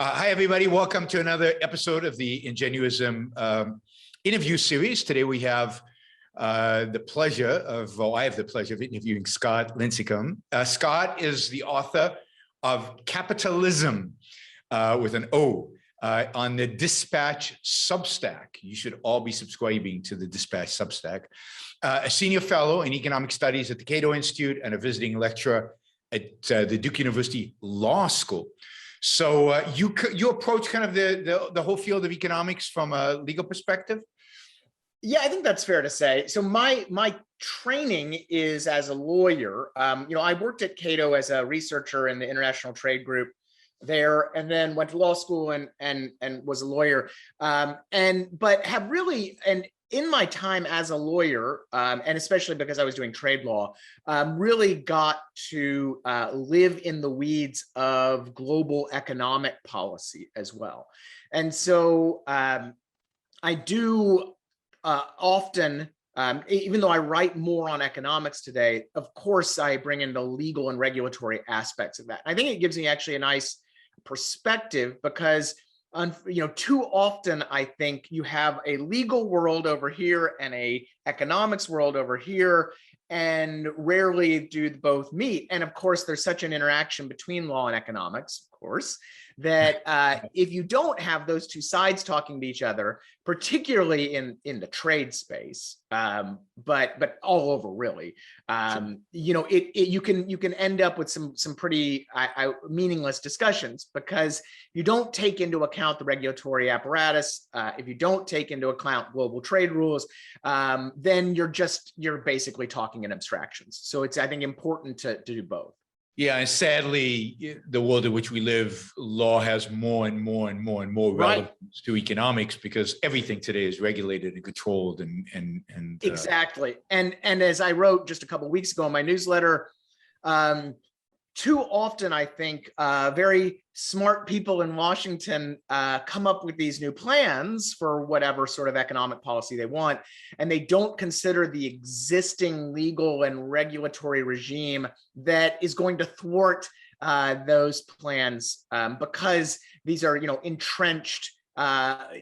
Hi, everybody. Welcome to another episode of the Ingenuism interview series. Today we have I have the pleasure of interviewing Scott Lincicome. Scott is the author of Capitalism with an O on the Dispatch Substack. You should all be subscribing to the Dispatch Substack. A senior fellow in economic studies at the Cato Institute and a visiting lecturer at the Duke University Law School. So you approach kind of the whole field of economics from a legal perspective? Yeah, I think that's fair to say. So my training is as a lawyer. I worked at Cato as a researcher in the international trade group there, and then went to law school and was a lawyer. But have really, and in my time as a lawyer, and especially because I was doing trade law, really got to live in the weeds of global economic policy as well. And so I do often, even though I write more on economics today, of course, I bring in the legal and regulatory aspects of that. I think it gives me actually a nice perspective because too often I think you have a legal world over here and a economics world over here, and rarely do both meet. And of course, there's such an interaction between law and economics, of course, that if you don't have those two sides talking to each other, particularly in the trade space, but all over really, you can end up with some pretty meaningless discussions because you don't take into account the regulatory apparatus. If you don't take into account global trade rules, then you're basically talking in abstractions. So it's, I think, important to do both. Yeah, and sadly, the world in which we live, law has more and more relevance to economics because everything today is regulated and controlled and exactly. And as I wrote just a couple of weeks ago in my newsletter, too often I think very smart people in Washington come up with these new plans for whatever sort of economic policy they want, and they don't consider the existing legal and regulatory regime that is going to thwart those plans because these are, entrenched,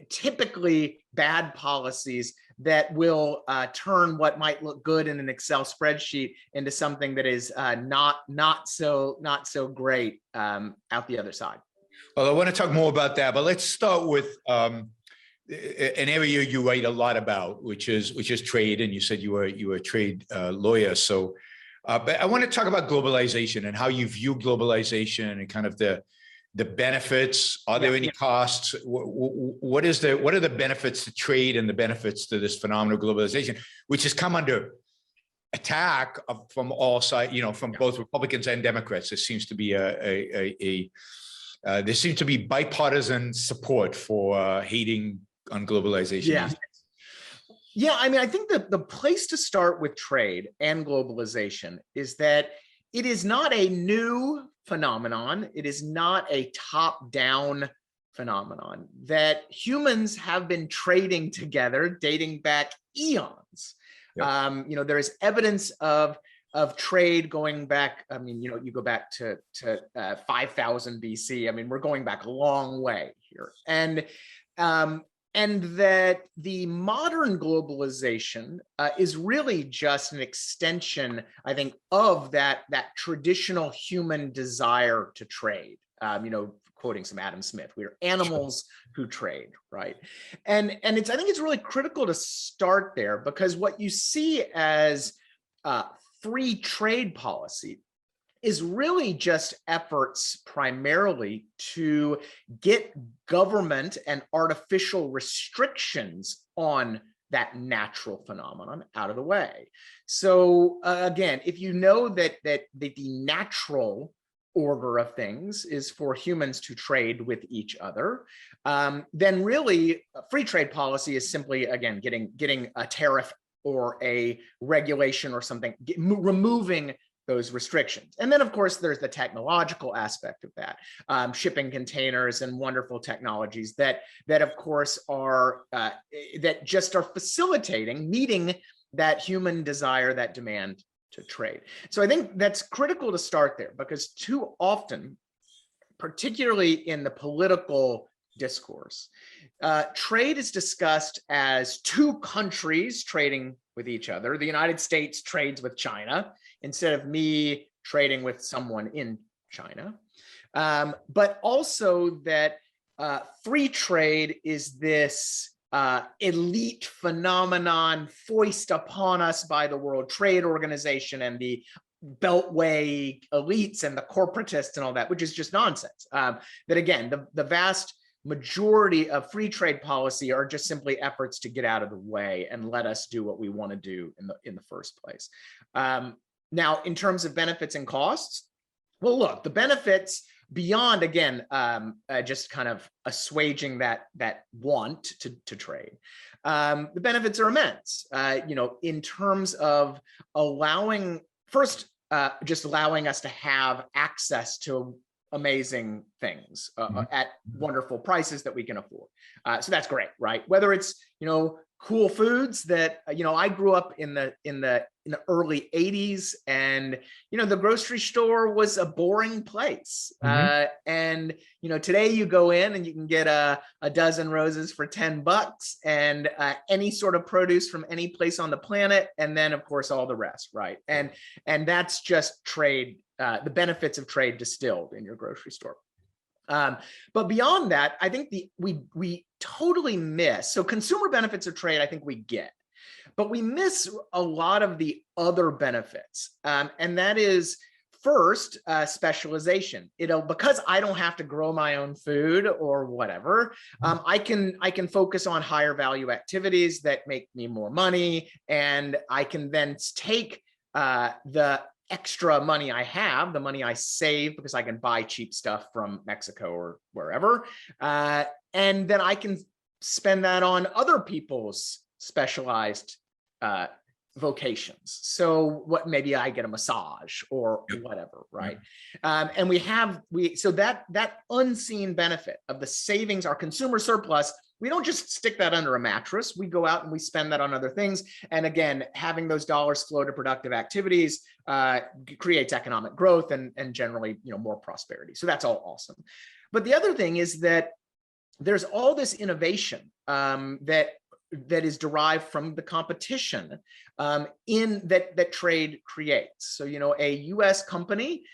typically bad policies that will turn what might look good in an Excel spreadsheet into something that is not so great out the other side. Well, I want to talk more about that, but let's start with an area you write a lot about, which is trade. And you said you were a trade lawyer. So, but I want to talk about globalization and how you view globalization and kind of the benefits. Are there any costs? What are the benefits to trade and the benefits to this phenomenon of globalization, which has come under attack from all sides, from both Republicans and Democrats? There seems to be there seems to be bipartisan support for hating on globalization. Yeah, I mean, I think that the place to start with trade and globalization is that it is not a new phenomenon. It is not a top-down phenomenon, that humans have been trading together dating back eons. Yep. There is evidence of trade going back. I mean, you go back to 5000 BC. I mean, we're going back a long way here. And that the modern globalization is really just an extension, I think, of that traditional human desire to trade. Quoting some Adam Smith, we are animals who trade, right? And I think it's really critical to start there because what you see as free trade policy is really just efforts primarily to get government and artificial restrictions on that natural phenomenon out of the way. So again, if you know that the natural order of things is for humans to trade with each other, then really free trade policy is simply, again, getting a tariff or a regulation or something, removing those restrictions. And then, of course, there's the technological aspect of that, shipping containers and wonderful technologies that of course are that just are facilitating meeting that human desire, that demand to trade. So I think that's critical to start there because too often particularly in the political discourse, trade is discussed as two countries trading with each other. The United States trades with China instead of me trading with someone in China. But also that free trade is this elite phenomenon foisted upon us by the World Trade Organization and the Beltway elites and the corporatists and all that, which is just nonsense. That again, the vast majority of free trade policy are just simply efforts to get out of the way and let us do what we want to do in the first place. Now, in terms of benefits and costs, well, look, the benefits beyond, again, just kind of assuaging that want to trade. The benefits are immense, in terms of allowing, first, just allowing us to have access to amazing things at wonderful prices that we can afford. So that's great, right? Whether it's, cool foods that, I grew up in the early 80s, and, the grocery store was a boring place. And, today you go in and you can get a dozen roses for $10 and any sort of produce from any place on the planet. And then of course, all the rest, right? And that's just trade, the benefits of trade distilled in your grocery store. But beyond that, I think we totally miss. So consumer benefits of trade, I think we get, but we miss a lot of the other benefits. And that is first, specialization. Because I don't have to grow my own food or whatever, I can focus on higher value activities that make me more money. And I can then take the extra money I have, the money I save because I can buy cheap stuff from Mexico or wherever, and then I can spend that on other people's specialized vocations. So maybe I get a massage or whatever, right? And so that unseen benefit of the savings, our consumer surplus, we don't just stick that under a mattress. We go out and we spend that on other things. And again, having those dollars flow to productive activities creates economic growth and generally, more prosperity. So that's all awesome. But the other thing is that there's all this innovation that is derived from the competition that trade creates. So, a US company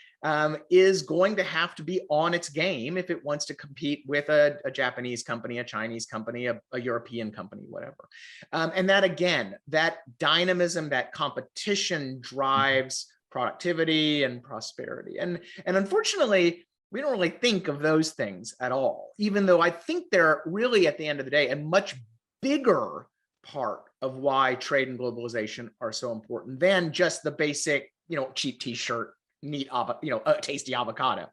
is going to have to be on its game if it wants to compete with a Japanese company, a Chinese company, a European company, whatever. And that, again, that dynamism, that competition drives productivity and prosperity. And unfortunately, we don't really think of those things at all, even though I think they're really, at the end of the day, a much bigger part of why trade and globalization are so important than just the basic, cheap t-shirt, neat, a tasty avocado.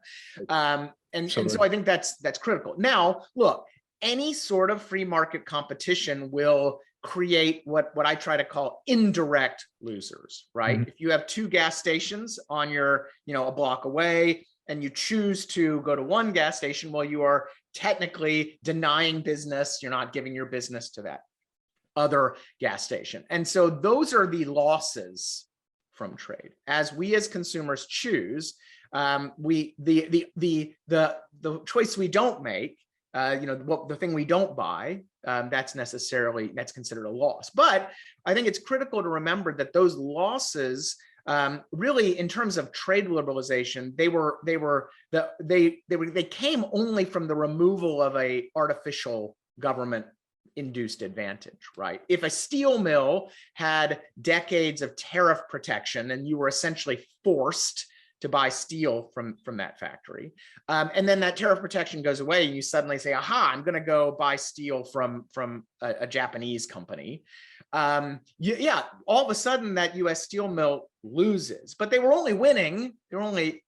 And so I think that's critical. Now, look, any sort of free market competition will create what I try to call indirect losers, right? If you have two gas stations on your, a block away, and you choose to go to one gas station, well, you are technically denying business. You're not giving your business to that other gas station. And so those are the losses from trade. As we as consumers choose, the choice we don't make, the thing we don't buy, that's considered a loss. But I think it's critical to remember that those losses, really, in terms of trade liberalization, they came only from the removal of a artificial government induced advantage, right? If a steel mill had decades of tariff protection and you were essentially forced to buy steel from that factory, and then that tariff protection goes away and you suddenly say, aha, I'm going to go buy steel from a Japanese company. All of a sudden that US steel mill loses, but they were only winning, they were only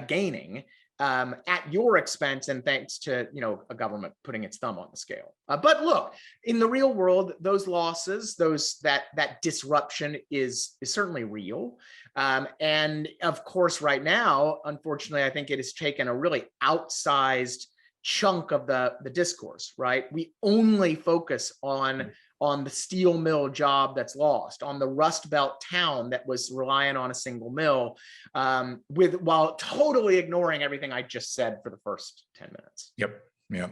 gaining at your expense and thanks to a government putting its thumb on the scale. But look, in the real world, those losses, that disruption is certainly real. And of course, right now, unfortunately, I think it has taken a really outsized chunk of the discourse, right? We only focus on on the steel mill job that's lost, on the Rust Belt town that was reliant on a single mill, while totally ignoring everything I just said for the first 10 minutes. Yep. Yeah.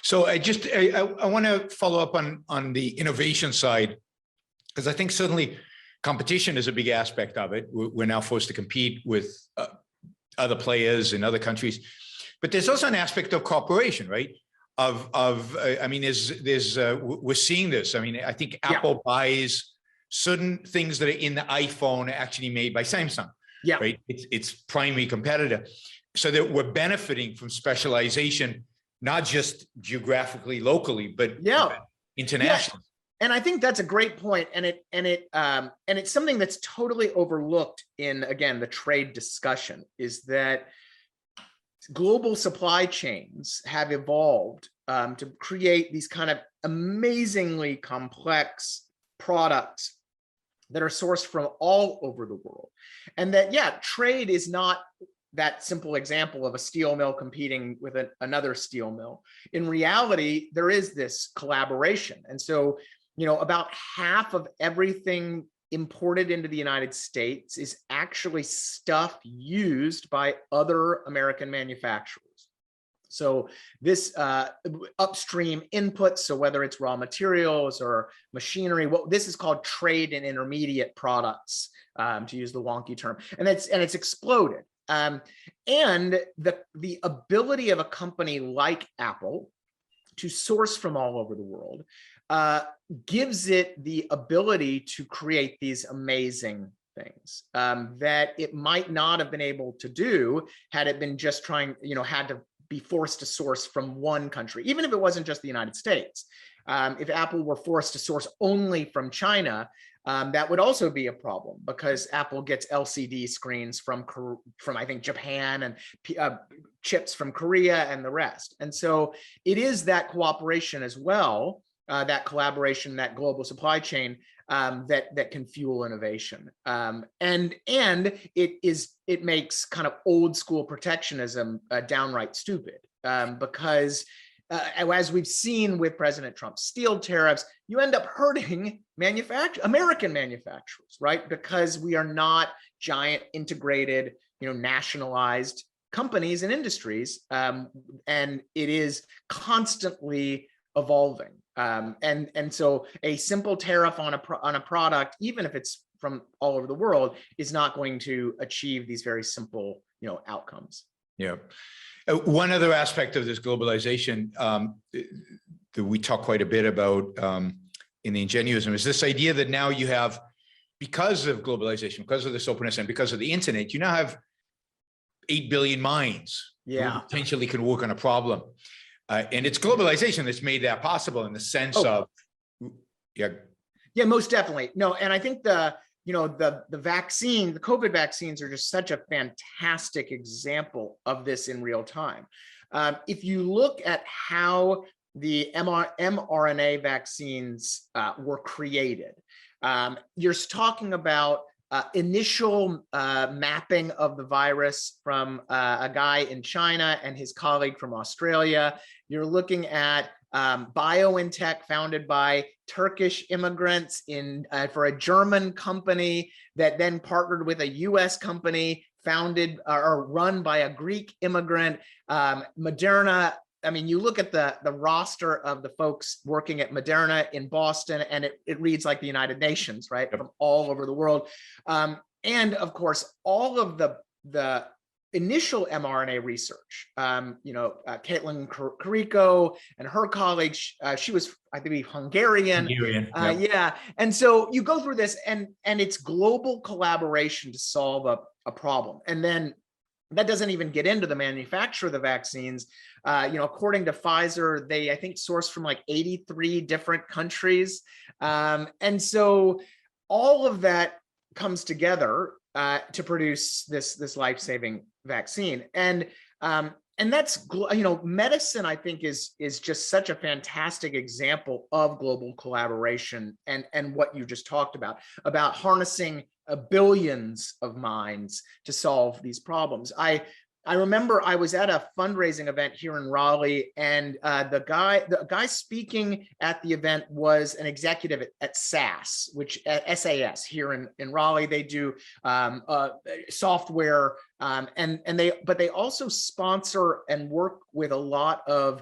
So I want to follow up on the innovation side, because I think certainly competition is a big aspect of it. We're now forced to compete with other players in other countries, but there's also an aspect of cooperation, right? I mean, we're seeing this. I mean, I think Apple buys certain things that are in the iPhone actually made by Samsung. Yeah. Right. It's primary competitor, so that we're benefiting from specialization, not just geographically, locally, but internationally. Yeah. And I think that's a great point, and it's something that's totally overlooked in, again, the trade discussion, is that global supply chains have evolved to create these kind of amazingly complex products that are sourced from all over the world. And that, trade is not that simple example of a steel mill competing with another steel mill. In reality, there is this collaboration. And so, about half of everything imported into the United States is actually stuff used by other American manufacturers. So this upstream inputs, so whether it's raw materials or machinery, this is called trade and intermediate products, to use the wonky term, and it's exploded. And the ability of a company like Apple to source from all over the world gives it the ability to create these amazing things that it might not have been able to do had it been just had to be forced to source from one country, even if it wasn't just the United States. If Apple were forced to source only from China, that would also be a problem, because Apple gets LCD screens from I think Japan, and chips from Korea and the rest. And so it is that cooperation as well, that collaboration, that global supply chain, that can fuel innovation. And it makes kind of old school protectionism downright stupid, because as we've seen with President Trump's steel tariffs, you end up hurting American manufacturers, right? Because we are not giant integrated, nationalized companies and industries, and it is constantly evolving. And so a simple tariff on a product, even if it's from all over the world, is not going to achieve these very simple, outcomes. Yeah. One other aspect of this globalization that we talk quite a bit about in the Ingenuism is this idea that now you have, because of globalization, because of this openness, and because of the internet, you now have 8 billion minds who potentially can work on a problem. And it's globalization that's made that possible, in the sense of, most definitely. No, and I think the COVID vaccines are just such a fantastic example of this in real time. If you look at how the mRNA vaccines were created, you're talking about initial mapping of the virus from a guy in China and his colleague from Australia. You're looking at BioNTech, founded by Turkish immigrants for a German company that then partnered with a US company founded or run by a Greek immigrant. Moderna, I mean, you look at the roster of the folks working at Moderna in Boston, and it reads like the United Nations, right? From all over the world. And of course, all of the initial mRNA research, Caitlin Carrico and her colleagues, she was, I believe, Hungarian. And so you go through this, and it's global collaboration to solve a problem. And then that doesn't even get into the manufacture of the vaccines. According to Pfizer, they, I think, source from like 83 different countries. And so all of that comes together to produce this life-saving vaccine. And that's, medicine, I think, is just such a fantastic example of global collaboration and what you just talked about harnessing billions of minds to solve these problems. I remember I was at a fundraising event here in Raleigh, and the guy speaking at the event was an executive at SAS, which SAS here in Raleigh. They do software, but they also sponsor and work with a lot of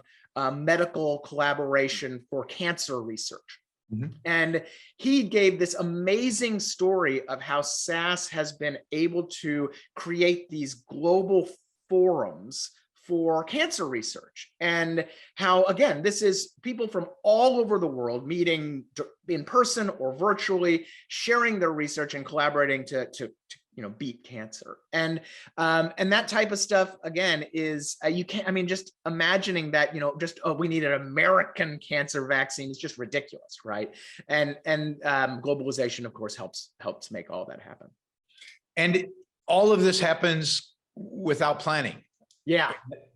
medical collaboration for cancer research. Mhm. And he gave this amazing story of how SAS has been able to create these global forums for cancer research, and how, again, this is people from all over the world meeting in person or virtually, sharing their research and collaborating to beat cancer. And that type of stuff, again, is you can't, I mean, just imagining that, we need an American cancer vaccine is just ridiculous, right? And globalization, of course, helps make all that happen. And all of this happens without planning. Yeah.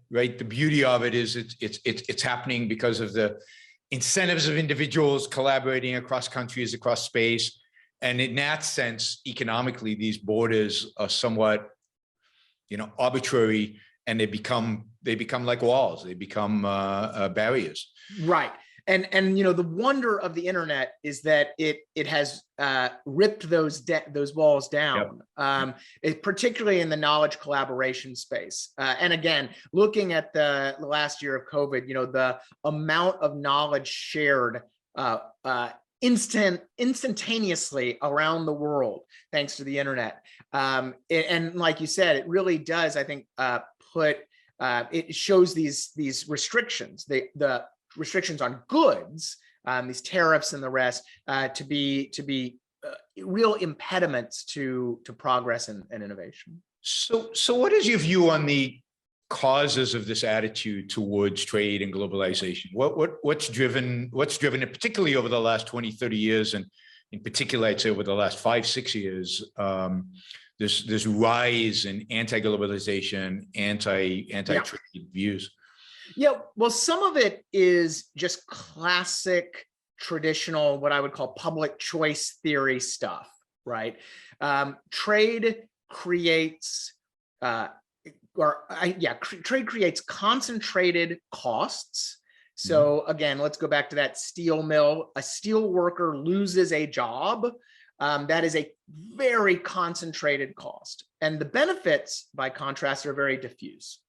Right. The beauty of it is it's happening because of the incentives of individuals collaborating across countries, across space. And in that sense, economically, these borders are somewhat, arbitrary, and they become like walls. They become barriers. Right. And the wonder of the internet is that it has ripped those walls down, particularly in the knowledge collaboration space. And again, looking at the last year of COVID, the amount of knowledge shared instantaneously around the world thanks to the internet. And like you said, it really does, I think, it shows these restrictions, the restrictions on goods, these tariffs and the rest, to be real impediments to progress and innovation. So what is your view on the causes of this attitude towards trade and globalization? What's driven it, particularly over the last 20, 30 years, and in particular, I'd say over the last 5, 6 years, this rise in anti-globalization, anti-trade views? Yeah, well, some of it is just classic, traditional, what I would call public choice theory stuff, right? Trade creates, trade creates concentrated costs. So again, let's go back to that steel mill. A steel worker loses a job. That is a very concentrated cost. And the benefits, by contrast, are very diffuse.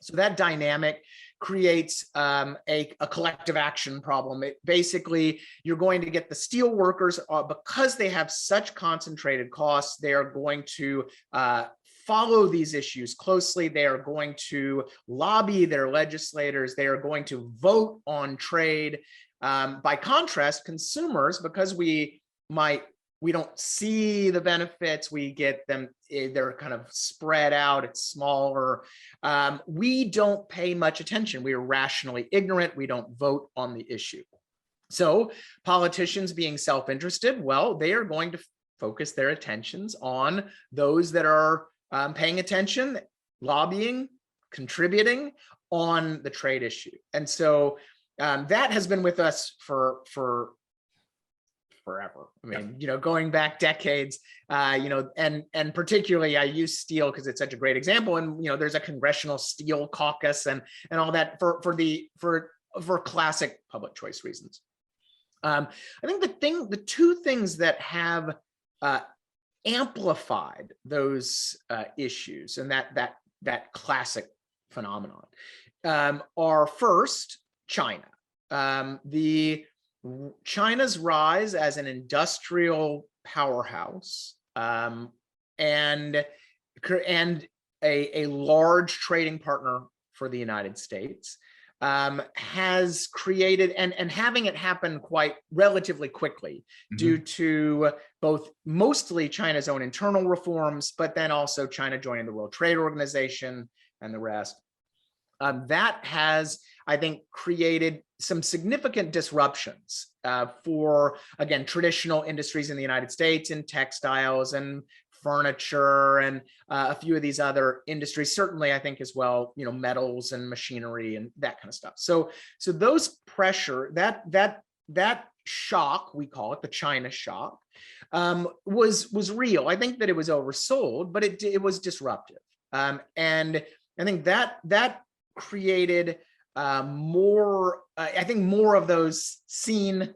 So that dynamic creates a collective action problem. Basically, you're going to get the steel workers, because they have such concentrated costs, they are going to follow these issues closely. They are going to lobby their legislators. They are going to vote on trade. By contrast, consumers, because we don't see the benefits, we get them, they're kind of spread out, it's smaller. We don't pay much attention. We are rationally ignorant. We don't vote on the issue. So politicians, being self-interested, well, they are going to focus their attentions on those that are paying attention, lobbying, contributing on the trade issue. And so that has been with us for forever. I mean, going back decades, and particularly I use steel because it's such a great example. And, there's a congressional steel caucus and all that for classic public choice reasons. I think the two things that have amplified those issues and that classic phenomenon are, first, China. China's rise as an industrial powerhouse and a large trading partner for the United States has created, and having it happen quite relatively quickly due to both mostly China's own internal reforms, but then also China joining the World Trade Organization and the rest. That has, I think, created some significant disruptions for, again, traditional industries in the United States, in textiles and furniture and a few of these other industries, certainly I think as well, metals and machinery and that kind of stuff. So those pressure, that shock, we call it the China shock, was real. I think that it was oversold, but it was disruptive. And I think that created more, I think more of those seen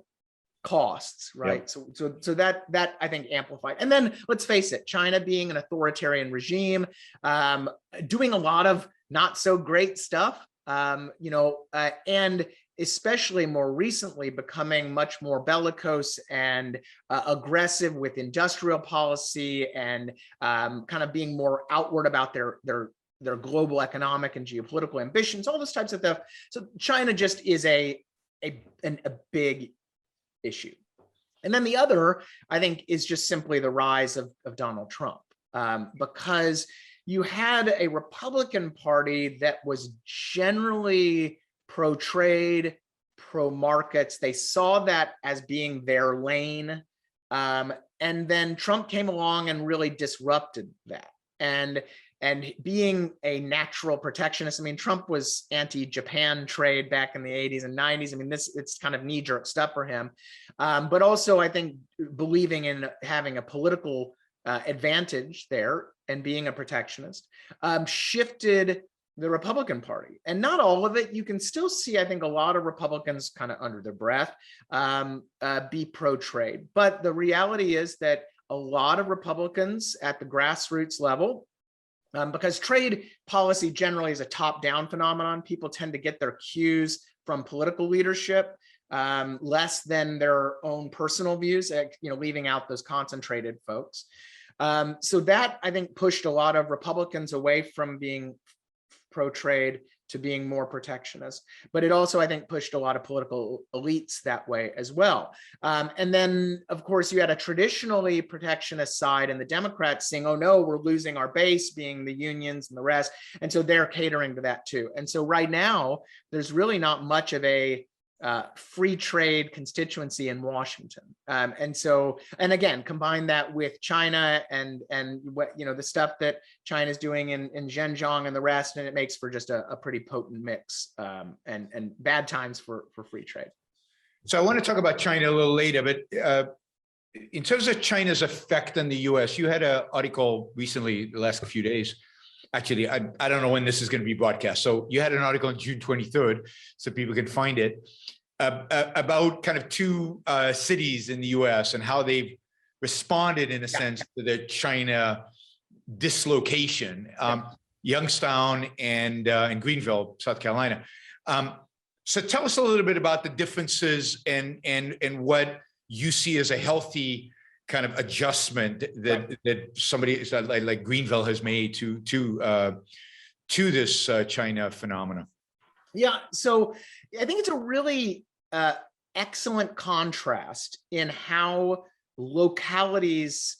costs, right? Yep. So that I think amplified. And then let's face it, China being an authoritarian regime, doing a lot of not so great stuff, and especially more recently becoming much more bellicose and aggressive with industrial policy, and kind of being more outward about their global economic and geopolitical ambitions, all those types of stuff. So China just is a big issue. And then the other, I think, is just simply the rise of Donald Trump, because you had a Republican Party that was generally pro-trade, pro-markets. They saw that as being their lane. And then Trump came along and really disrupted that. And being a natural protectionist, I mean, Trump was anti-Japan trade back in the 80s and 90s. I mean, it's kind of knee-jerk stuff for him. But also, I think, believing in having a political advantage there and being a protectionist shifted the Republican Party. And not all of it. You can still see, I think, a lot of Republicans kind of under their breath be pro-trade. But the reality is that a lot of Republicans at the grassroots level, because trade policy generally is a top-down phenomenon, people tend to get their cues from political leadership less than their own personal views, leaving out those concentrated folks. So that, I think, pushed a lot of Republicans away from being pro-trade to being more protectionist. But it also, I think, pushed a lot of political elites that way as well. And then, of course, you had a traditionally protectionist side, and the Democrats saying, oh no, we're losing our base, being the unions and the rest. And so they're catering to that too. And so right now, there's really not much of a free trade constituency in Washington. And again, combine that with China and what, the stuff that China's doing in Xinjiang and the rest, and it makes for just a pretty potent mix, and bad times for free trade. So I want to talk about China a little later, but in terms of China's effect on the US, you had an article recently, the last few days. Actually, I don't know when this is going to be broadcast. So you had an article on June 23rd, so people can find it, about kind of two cities in the US and how they've responded, in a sense, to the China dislocation, Youngstown and Greenville, South Carolina. So tell us a little bit about the differences and what you see as a healthy kind of adjustment that somebody like Greenville has made to this China phenomena. Yeah, so I think it's a really excellent contrast in how localities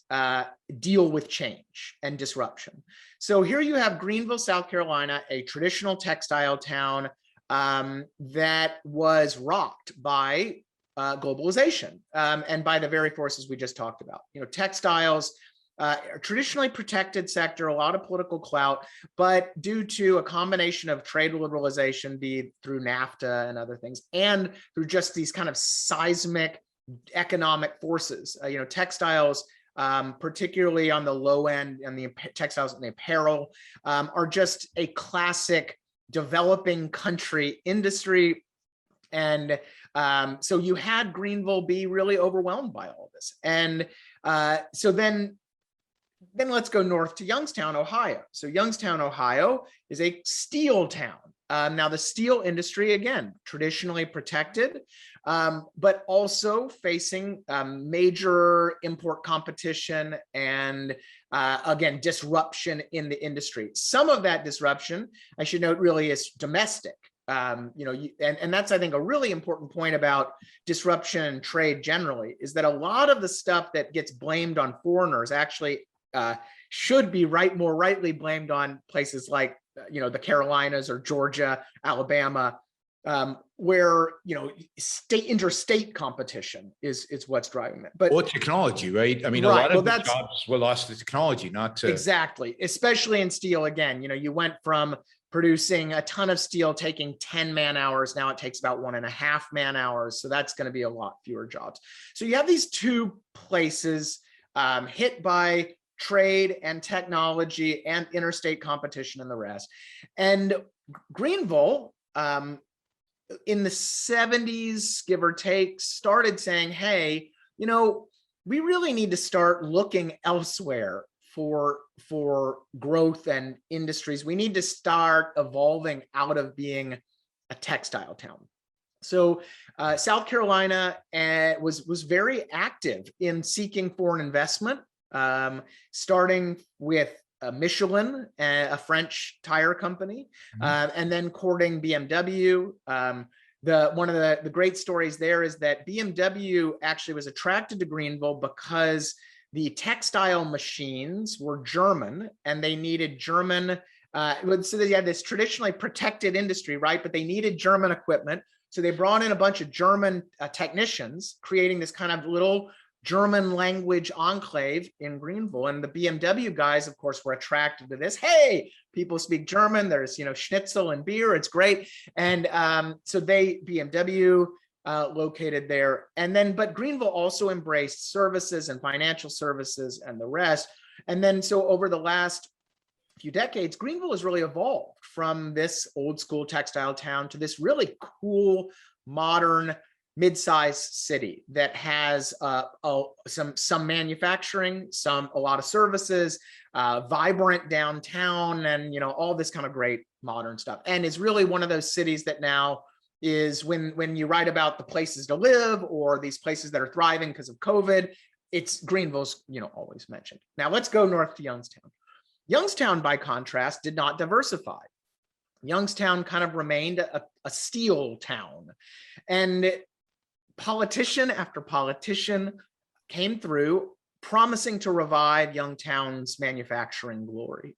deal with change and disruption. So here you have Greenville, South Carolina, a traditional textile town that was rocked by globalization and by the very forces we just talked about. Textiles are traditionally protected sector, a lot of political clout, but due to a combination of trade liberalization, be through NAFTA and other things, and through just these kind of seismic economic forces, textiles, particularly on the low end, and the textiles and the apparel, are just a classic developing country industry. And so you had Greenville be really overwhelmed by all of this. And so then let's go north to Youngstown, Ohio. So Youngstown, Ohio is a steel town. Now the steel industry, again, traditionally protected, but also facing major import competition and again, disruption in the industry. Some of that disruption, I should note, really is domestic. And that's, I think, a really important point about disruption and trade generally, is that a lot of the stuff that gets blamed on foreigners actually should be more rightly blamed on places like, the Carolinas or Georgia, Alabama, where, interstate competition is what's driving that. But or technology, right? I mean, a lot of the jobs were lost to technology, not to. Exactly, especially in steel. Again, you went from producing a ton of steel taking 10 man hours. Now it takes about 1.5 man hours. So that's going to be a lot fewer jobs. So you have these two places hit by trade and technology and interstate competition and the rest. And Greenville, in the 70s, give or take, started saying, hey, we really need to start looking elsewhere for growth and industries. We need to start evolving out of being a textile town. So South Carolina was very active in seeking foreign investment, starting with Michelin, a French tire company, and then courting BMW. One of the great stories there is that BMW actually was attracted to Greenville because the textile machines were German, and they needed German. So they had this traditionally protected industry, right? But they needed German equipment. So they brought in a bunch of German technicians, creating this kind of little German language enclave in Greenville. And the BMW guys, of course, were attracted to this. Hey, people speak German. There's, schnitzel and beer. It's great. And so BMW located there. And then, but Greenville also embraced services and financial services and the rest. And then, so over the last few decades, Greenville has really evolved from this old school textile town to this really cool, modern, mid-sized city that has some manufacturing, a lot of services, vibrant downtown, and all this kind of great modern stuff. And is really one of those cities that now is when you write about the places to live or these places that are thriving because of COVID, it's Greenville's always mentioned. Now let's go north to Youngstown. Youngstown, by contrast, did not diversify. Youngstown kind of remained a steel town. And politician after politician came through promising to revive Youngstown's manufacturing glory.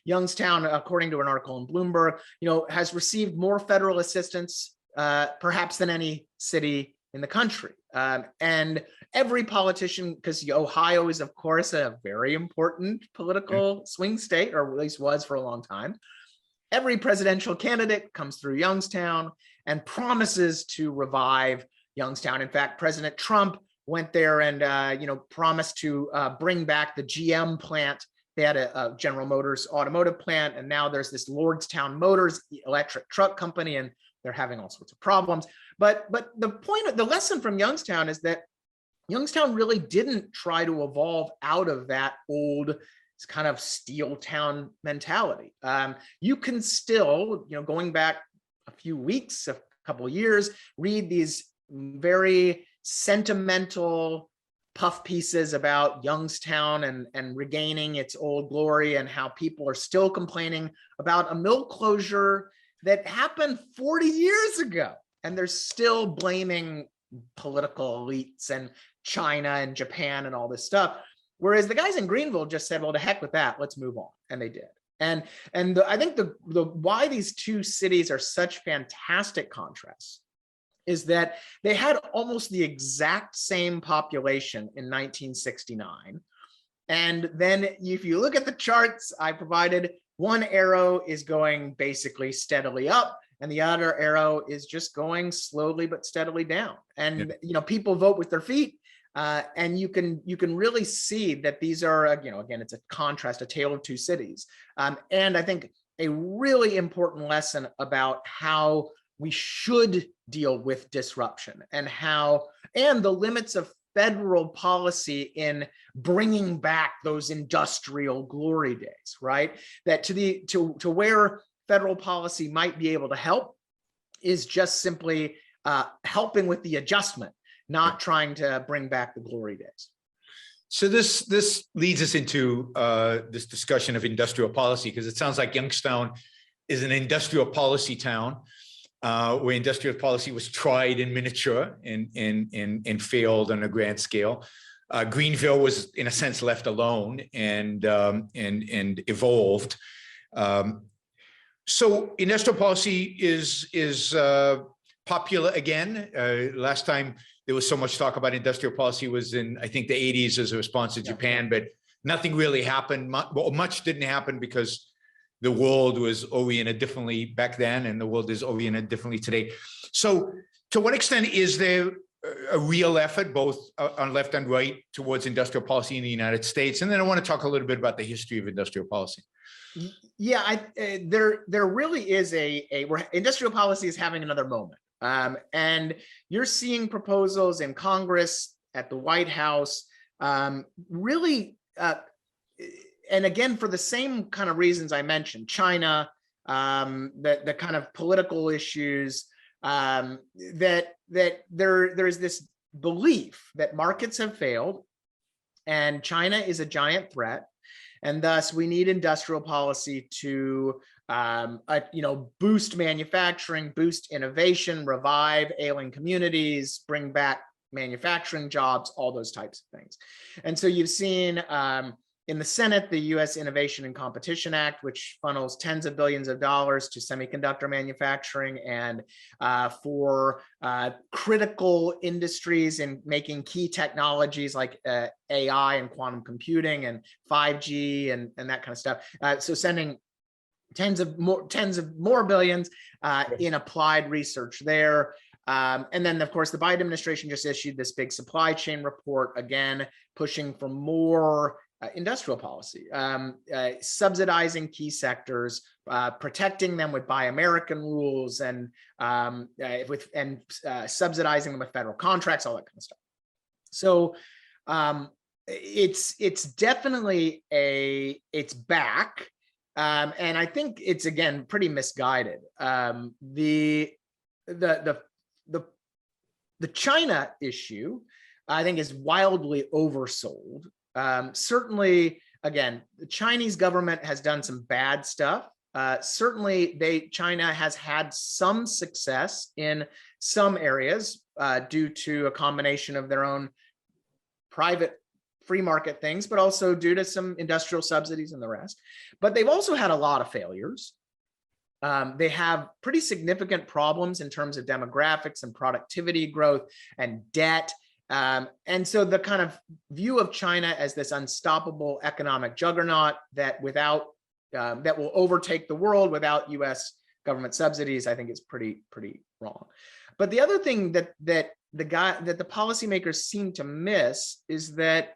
Youngstown, according to an article in Bloomberg, has received more federal assistance perhaps than any city in the country. And every politician, because Ohio is, of course, a very important political swing state, or at least was for a long time. Every presidential candidate comes through Youngstown and promises to revive Youngstown. In fact, President Trump went there and promised to bring back the GM plant. They had a General Motors automotive plant, and now there's this Lordstown Motors electric truck company, and they're having all sorts of problems. But the lesson from Youngstown is that Youngstown really didn't try to evolve out of that old kind of steel town mentality. You can still, going back a few weeks, a couple of years, read these very sentimental puff pieces about Youngstown and regaining its old glory, and how people are still complaining about a mill closure that happened 40 years ago. And they're still blaming political elites and China and Japan and all this stuff. Whereas the guys in Greenville just said, well, to heck with that, let's move on. And they did. And I think the why these two cities are such fantastic contrasts is that they had almost the exact same population in 1969. And then if you look at the charts I provided, one arrow is going basically steadily up, and the other arrow is just going slowly but steadily down. And people vote with their feet, and you can really see that these are again, it's a contrast, a tale of two cities. And I think a really important lesson about how we should deal with disruption and the limits of federal policy in bringing back those industrial glory days, right? That to where federal policy might be able to help is just simply helping with the adjustment, not trying to bring back the glory days. So this leads us into this discussion of industrial policy, because it sounds like Youngstown is an industrial policy town, where industrial policy was tried in miniature and failed on a grand scale. Greenville was, in a sense, left alone and evolved. So industrial policy is popular again. Last time there was so much talk about industrial policy was in, I think, the 80s as a response to Japan, but nothing really happened. Much didn't happen because the world was oriented differently back then, and the world is oriented differently today. So to what extent is there a real effort, both on left and right, towards industrial policy in the United States. And then I want to talk a little bit about the history of industrial policy. Yeah, there really is where industrial policy is having another moment. And you're seeing proposals in Congress, at the White House, really, and again, for the same kind of reasons I mentioned, China, the kind of political issues, that there is this belief that markets have failed and China is a giant threat, and thus we need industrial policy to boost manufacturing, boost innovation, revive ailing communities, bring back manufacturing jobs, all those types of things. And so you've seen in the Senate, the U.S. Innovation and Competition Act, which funnels tens of billions of dollars to semiconductor manufacturing and for critical industries in making key technologies like AI and quantum computing and 5G and that kind of stuff. So sending tens of more billions in applied research there. And then, of course, the Biden administration just issued this big supply chain report, again, pushing for more industrial policy, subsidizing key sectors, protecting them with Buy American rules, and subsidizing them with federal contracts, all that kind of stuff. So it's definitely it's back, and I think it's, again, pretty misguided. The China issue, I think, is wildly oversold. Certainly, again, the Chinese government has done some bad stuff. Certainly, China has had some success in some areas due to a combination of their own private free market things, but also due to some industrial subsidies and the rest. But they've also had a lot of failures. They have pretty significant problems in terms of demographics and productivity growth and debt. And so the kind of view of China as this unstoppable economic juggernaut that that will overtake the world without U.S. government subsidies, I think is pretty wrong. But the other thing that the policymakers seem to miss is that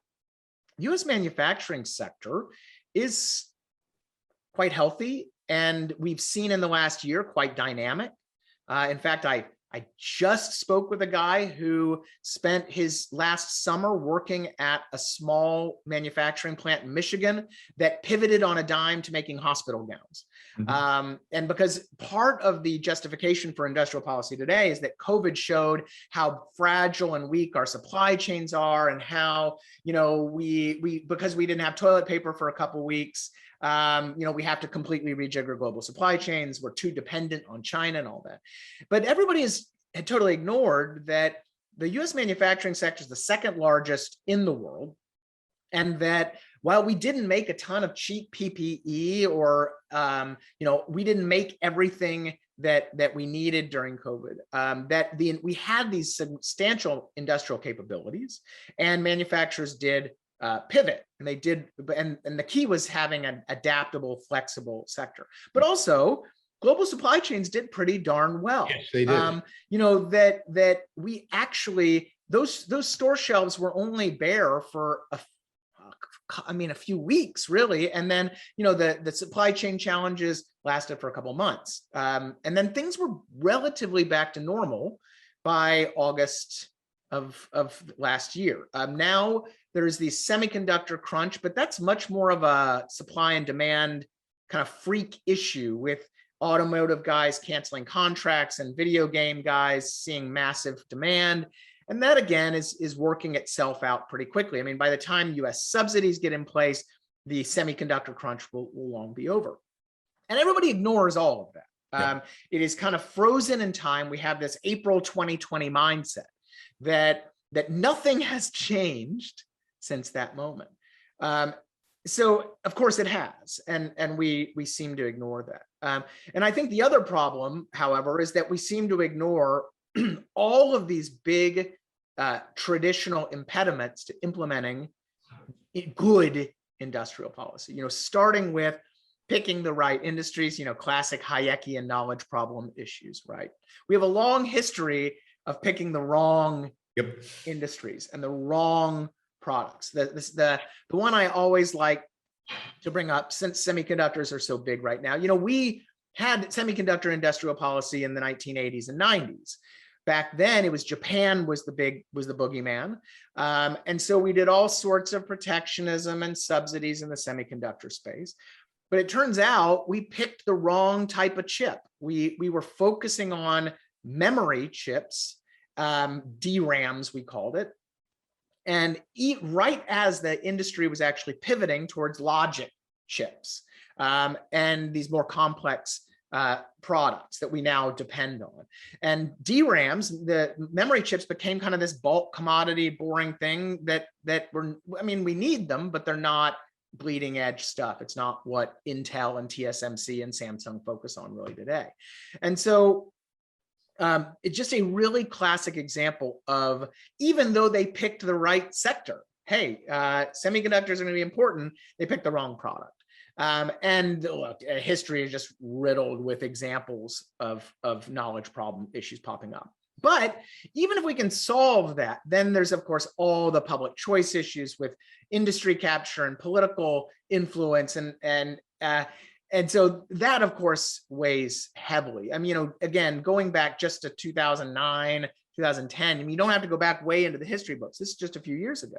U.S. manufacturing sector is quite healthy, and we've seen in the last year quite dynamic. In fact, I just spoke with a guy who spent his last summer working at a small manufacturing plant in Michigan that pivoted on a dime to making hospital gowns. Mm-hmm. And because part of the justification for industrial policy today is that COVID showed how fragile and weak our supply chains are, and how, because we didn't have toilet paper for a couple of weeks, we have to completely rejigger global supply chains. We're too dependent on China and all that. But everybody had totally ignored that the U.S. manufacturing sector is the second largest in the world, and that while we didn't make a ton of cheap PPE, or we didn't make everything that we needed during COVID, we had these substantial industrial capabilities, and manufacturers did pivot, and they did, and the key was having an adaptable, flexible sector. But also, global supply chains did pretty darn well. Yes, they did. That we actually, those store shelves were only bare for a few weeks, really, and then the supply chain challenges lasted for a couple of months, and then things were relatively back to normal by August of last year. Now there's the semiconductor crunch, but that's much more of a supply and demand kind of freak issue, with automotive guys canceling contracts and video game guys seeing massive demand. And that, again, is working itself out pretty quickly. I mean, by the time US subsidies get in place, the semiconductor crunch will long be over. And everybody ignores all of that. Yeah. It is kind of frozen in time. We have this April 2020 mindset that nothing has changed since that moment. So of course it has, and we seem to ignore that. And I think the other problem, however, is that we seem to ignore all of these big traditional impediments to implementing good industrial policy. Starting with picking the right industries. Classic Hayekian knowledge problem issues. Right? We have a long history of picking the wrong Yep. industries and the wrong products. The one I always like to bring up, since semiconductors are so big right now, we had semiconductor industrial policy in the 1980s and 90s. Back then, it was Japan was the boogeyman. And so we did all sorts of protectionism and subsidies in the semiconductor space. But it turns out we picked the wrong type of chip. We were focusing on memory chips, DRAMs, we called it. And right as the industry was actually pivoting towards logic chips and these more complex products that we now depend on. And DRAMs, the memory chips, became kind of this bulk commodity, boring thing that we need them, but they're not bleeding edge stuff. It's not what Intel and TSMC and Samsung focus on really today. And so it's just a really classic example of, even though they picked the right sector, hey, semiconductors are going to be important, they picked the wrong product. And look, history is just riddled with examples of knowledge problem issues popping up. But even if we can solve that, then there's, of course, all the public choice issues with industry capture and political influence. And so that, of course, weighs heavily. Again, going back just to 2009, 2010, you don't have to go back way into the history books. This is just a few years ago.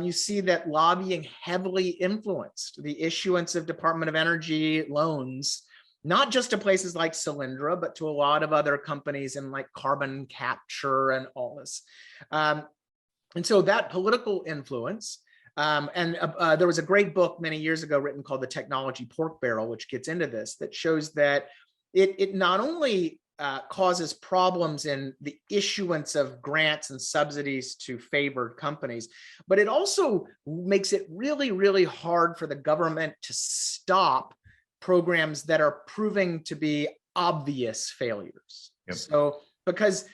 You see that lobbying heavily influenced the issuance of Department of Energy loans, not just to places like Solyndra, but to a lot of other companies in like carbon capture and all this. And so that political influence, there was a great book many years ago written called The Technology Pork Barrel, which gets into this, that shows that it not only causes problems in the issuance of grants and subsidies to favored companies, but it also makes it really, really hard for the government to stop programs that are proving to be obvious failures. Yep. So, because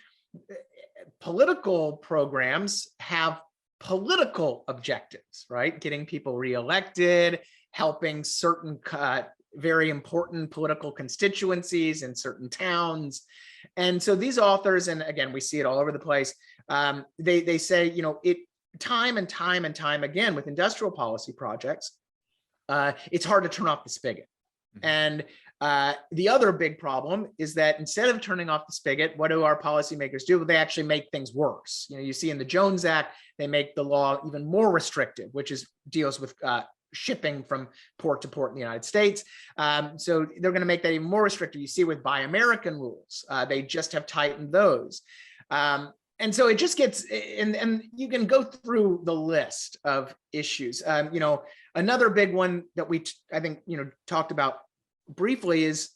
political programs have political objectives, right? Getting people reelected, helping certain very important political constituencies in certain towns. And so these authors, and again, we see it all over the place, they say, it time and time again with industrial policy projects, it's hard to turn off the spigot. And the other big problem is that instead of turning off the spigot, what do our policymakers do? They actually make things worse. You see in the Jones Act, they make the law even more restrictive, which deals with shipping from port to port in the United States. So they're going to make that even more restrictive. You see with Buy American rules, they just have tightened those. And so it just gets, and you can go through the list of issues. Another big one that I think talked about briefly is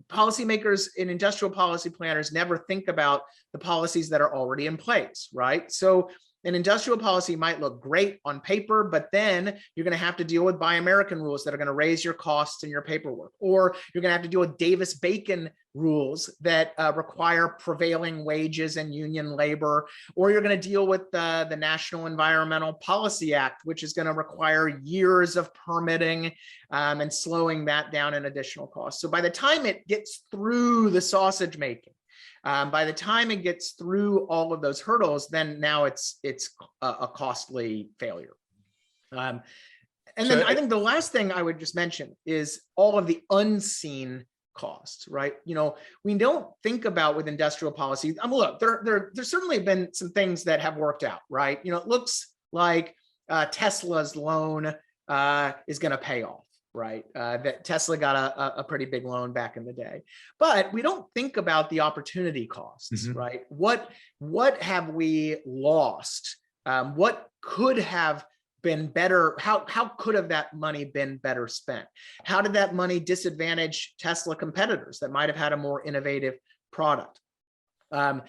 policymakers and industrial policy planners never think about the policies that are already in place, right? So an industrial policy might look great on paper, but then you're going to have to deal with Buy American rules that are going to raise your costs and your paperwork, or you're going to have to deal with Davis-Bacon rules that require prevailing wages and union labor, or you're going to deal with the National Environmental Policy Act, which is going to require years of permitting and slowing that down in additional costs. So by the time it gets through the sausage making, by the time it gets through all of those hurdles, then now it's a costly failure. And then I think the last thing I would just mention is all of the unseen costs, right? We don't think about with industrial policy. Look, there's certainly been some things that have worked out, right? It looks like Tesla's loan is going to pay off. Right, that Tesla got a pretty big loan back in the day, but we don't think about the opportunity costs, right? What have we lost? What could have been better? How could have that money been better spent? How did that money disadvantage Tesla competitors that might have had a more innovative product? How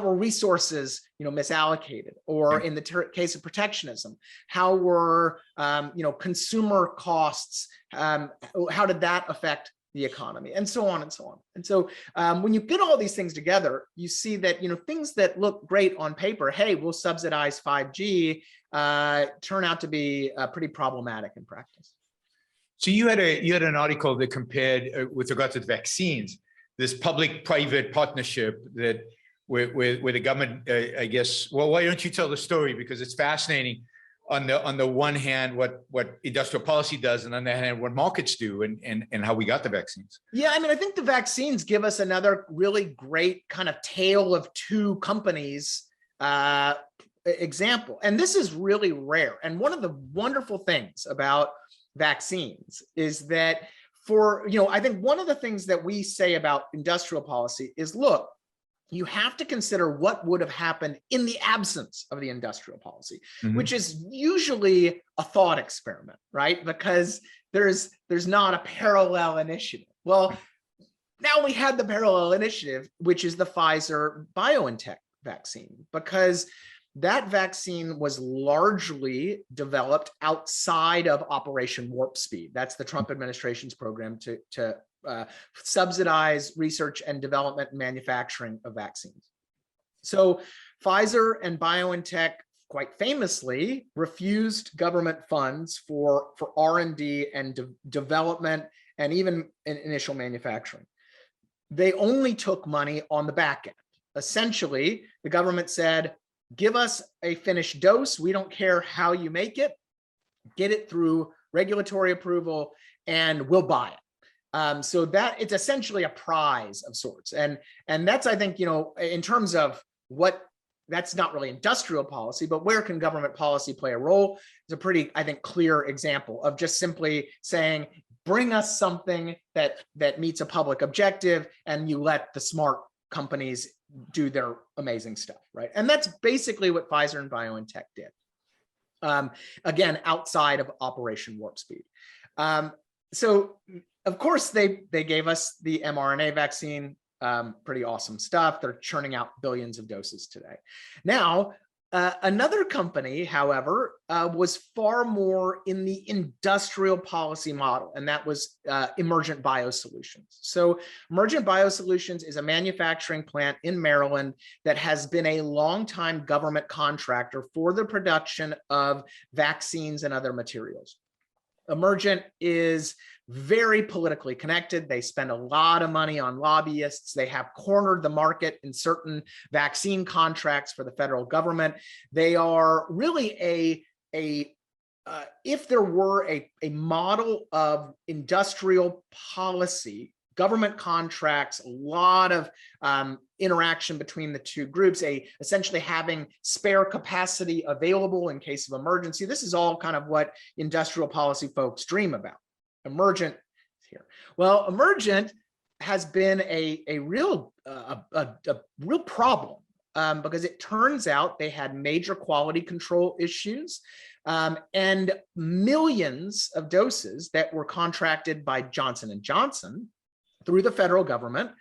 were resources, misallocated? Or in the case of protectionism, how were, consumer costs? How did that affect the economy? And so on and so on. And so when you get all these things together, you see that, things that look great on paper, hey, we'll subsidize 5G, turn out to be pretty problematic in practice. So you had an article that compared with regard to the vaccines, this public-private partnership that where the government, I guess. Well, why don't you tell the story, because it's fascinating. On the one hand, what industrial policy does, and on the other hand, what markets do, and how we got the vaccines. Yeah, I mean, I think the vaccines give us another really great kind of tale of two companies example. And this is really rare. And one of the wonderful things about vaccines is that I think one of the things that we say about industrial policy is, look, you have to consider what would have happened in the absence of the industrial policy, which is usually a thought experiment, right? Because there's not a parallel initiative. Well, now we had the parallel initiative, which is the Pfizer BioNTech vaccine, because that vaccine was largely developed outside of Operation Warp Speed. That's the Trump administration's program to subsidize research and development and manufacturing of vaccines. So Pfizer and BioNTech quite famously refused government funds for R&D and development and even initial manufacturing. They only took money on the back end. Essentially, the government said, give us a finished dose. We don't care how you make it. Get it through regulatory approval and we'll buy it. So that it's essentially a prize of sorts. And that's, I think, in terms of that's not really industrial policy, but where can government policy play a role? It's a pretty, I think, clear example of just simply saying, bring us something that meets a public objective, and you let the smart companies do their amazing stuff, right? And that's basically what Pfizer and BioNTech did. Again, outside of Operation Warp Speed. So of course they gave us the mRNA vaccine, pretty awesome stuff. They're churning out billions of doses today. Now, another company, however, was far more in the industrial policy model, and that was Emergent Biosolutions. So Emergent Biosolutions is a manufacturing plant in Maryland that has been a longtime government contractor for the production of vaccines and other materials. Emergent is very politically connected. They spend a lot of money on lobbyists. They have cornered the market in certain vaccine contracts for the federal government. They are really if there were a model of industrial policy, government contracts, a lot of interaction between the two groups, essentially having spare capacity available in case of emergency. This is all kind of what industrial policy folks dream about. Emergent is here. Well, Emergent has been a real problem because it turns out they had major quality control issues, and millions of doses that were contracted by Johnson & Johnson through the federal government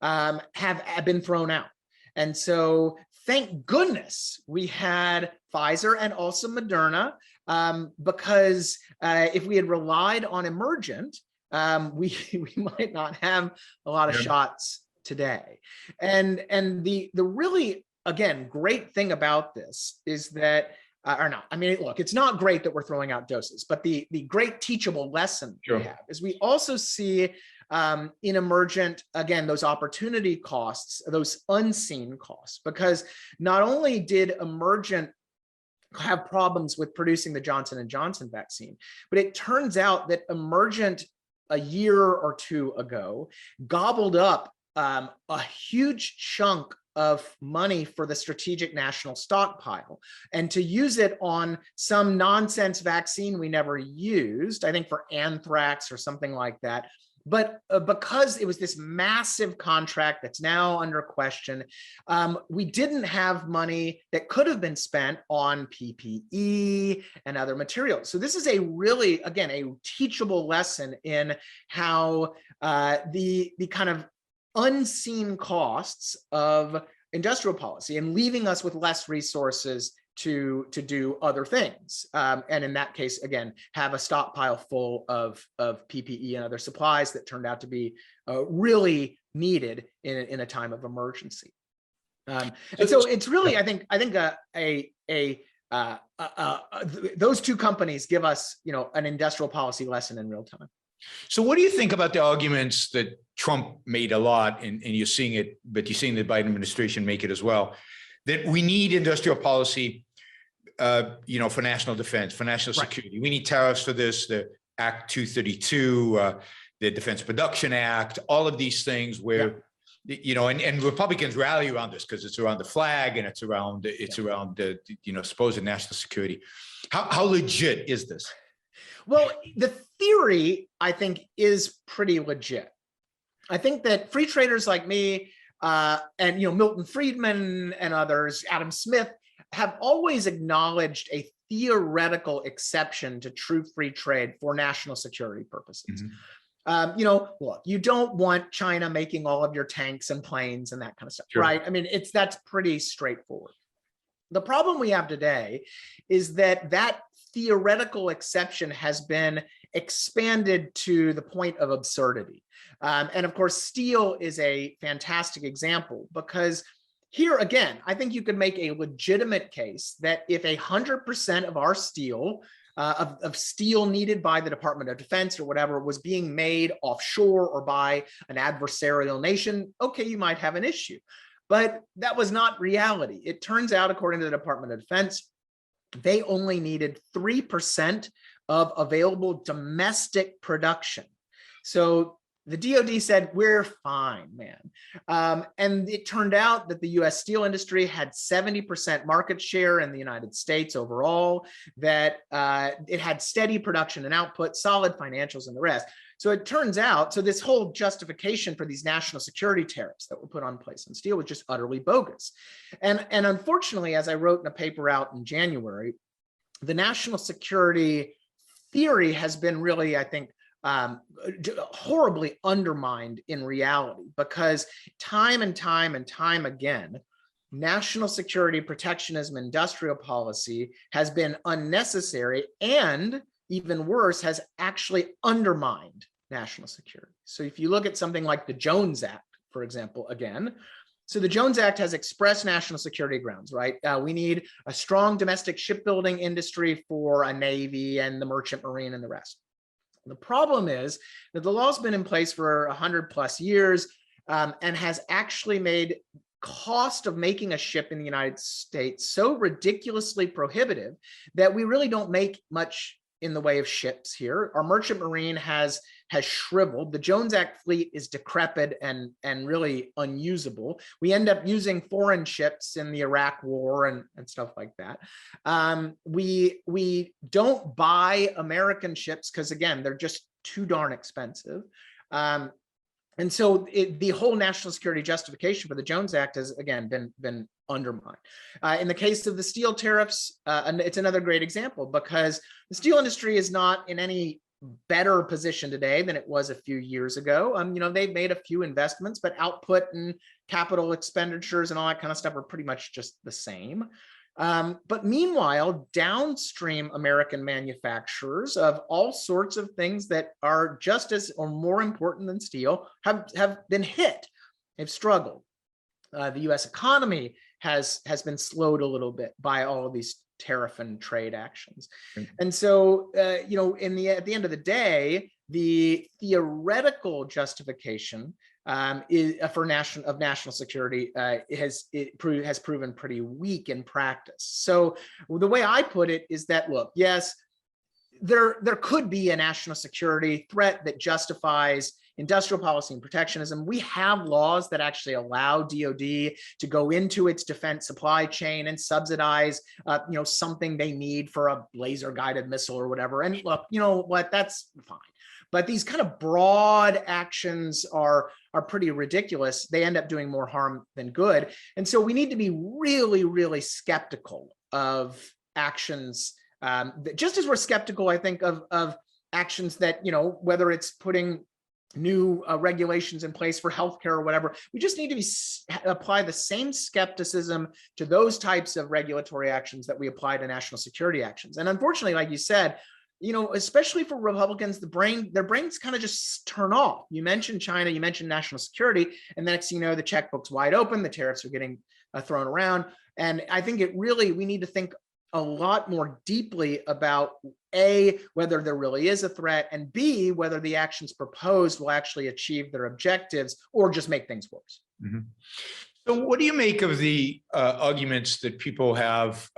have been thrown out. And so thank goodness we had Pfizer and also Moderna, because if we had relied on Emergent, we might not have a lot of shots today. And the really, again, great thing about this is that, look, it's not great that we're throwing out doses, but the great teachable lesson we have is we also see in Emergent, again, those opportunity costs, those unseen costs, because not only did Emergent have problems with producing the Johnson & Johnson vaccine, but it turns out that Emergent a year or two ago gobbled up a huge chunk of money for the Strategic National Stockpile, and to use it on some nonsense vaccine we never used, I think for anthrax or something like that. But because it was this massive contract that's now under question, we didn't have money that could have been spent on PPE and other materials. So this is a really, again, a teachable lesson in how the kind of unseen costs of industrial policy and leaving us with less resources to do other things. And in that case, again, have a stockpile full of PPE and other supplies that turned out to be really needed in a time of emergency. And so it's really, I think those two companies give us, an industrial policy lesson in real time. So what do you think about the arguments that Trump made a lot, and you're seeing it, but you're seeing the Biden administration make it as well, that we need industrial policy, for national defense, for national security. We need tariffs for this, the Act 232, the Defense Production Act, all of these things where, and Republicans rally around this because it's around the flag and it's around the, supposed national security. How legit is this? Well, the theory, I think, is pretty legit. I think that free traders like me and Milton Friedman and others, Adam Smith, have always acknowledged a theoretical exception to true free trade for national security purposes. Look, you don't want China making all of your tanks and planes and that kind of stuff, right? I mean, that's pretty straightforward. The problem we have today is that theoretical exception has been expanded to the point of absurdity. And of course, steel is a fantastic example, because here again, I think you could make a legitimate case that if 100% of our steel, of steel needed by the Department of Defense or whatever, was being made offshore or by an adversarial nation, okay, you might have an issue. But that was not reality. It turns out, according to the Department of Defense, they only needed 3% of available domestic production. So the DoD said, we're fine, man. And it turned out that the US steel industry had 70% market share in the United States overall, that it had steady production and output, solid financials and the rest. So it turns out, so this whole justification for these national security tariffs that were put on place on steel was just utterly bogus. And unfortunately, as I wrote in a paper out in January, the national security theory has been really, I think, horribly undermined in reality, because time and time and time again, national security, protectionism, industrial policy has been unnecessary, and even worse, has actually undermined national security. So if you look at something like the Jones Act, for example, again, so the Jones Act has expressed national security grounds, right? We need a strong domestic shipbuilding industry for a Navy and the merchant marine and the rest. The problem is that the law's been in place for 100+ years and has actually made cost of making a ship in the United States so ridiculously prohibitive that we really don't make much in the way of ships here. Our merchant marine has shriveled. The Jones Act fleet is decrepit and really unusable. We end up using foreign ships in the Iraq War and stuff like that. We don't buy American ships because, again, they're just too darn expensive. And so the whole national security justification for the Jones Act has, again, been undermined. In the case of the steel tariffs, and it's another great example, because the steel industry is not in any better position today than it was a few years ago. They've made a few investments, but output and capital expenditures and all that kind of stuff are pretty much just the same. But meanwhile, downstream American manufacturers of all sorts of things that are just as or more important than steel have been hit. They've struggled. The U.S. economy has been slowed a little bit by all of these tariff and trade actions. And so, at the end of the day, the theoretical justification is for national security has proven pretty weak in practice. So the way I put it is that, look, yes, there could be a national security threat that justifies industrial policy and protectionism. We have laws that actually allow DoD to go into its defense supply chain and subsidize, something they need for a laser guided missile or whatever. And look, you know what, that's fine. But these kind of broad actions are pretty ridiculous. They end up doing more harm than good. And so we need to be really, really skeptical of actions, just as we're skeptical, I think, of actions that, whether it's putting new regulations in place for healthcare or whatever, we just need to apply the same skepticism to those types of regulatory actions that we apply to national security actions. And unfortunately, like you said, especially for Republicans, their brains kind of just turn off. You mentioned China, you mentioned national security, and the next thing you know, the checkbook's wide open, the tariffs are getting thrown around. And I think we need to think a lot more deeply about A, whether there really is a threat, and B, whether the actions proposed will actually achieve their objectives or just make things worse. Mm-hmm. So what do you make of the arguments that people have